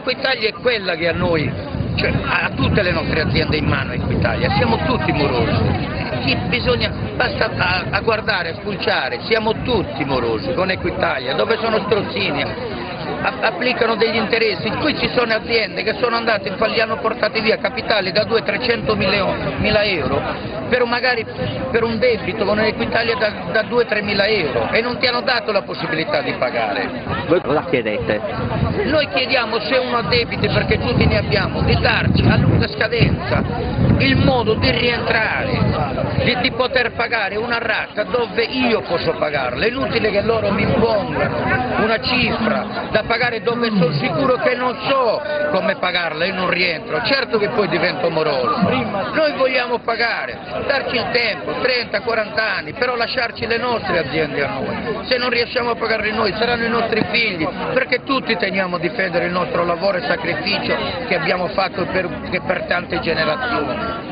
Equitalia è quella che a noi, cioè a tutte le nostre aziende in mano Equitalia, siamo tutti morosi. Basta a guardare, a spulciare, siamo tutti morosi con Equitalia, dove sono strozzini. Applicano degli interessi, qui ci sono aziende che sono andate, gli hanno portati via capitali da 200-300 mila euro magari per un debito con Equitalia da 2-3 mila euro e non ti hanno dato la possibilità di pagare. Voi cosa chiedete? Noi chiediamo, se uno ha debiti, perché tutti ne abbiamo, di darci a lunga scadenza il modo di rientrare, di poter pagare una rata dove io posso pagarla. È inutile che loro mi impongano una cifra da pagare dove sono sicuro che non so come pagarla e non rientro. Certo che poi divento moroso. Noi vogliamo pagare, darci il tempo, 30-40 anni, però lasciarci le nostre aziende a noi. Se non riusciamo a pagarle noi saranno i nostri figli, perché tutti teniamo a difendere il nostro lavoro e sacrificio che abbiamo fatto per tante generazioni.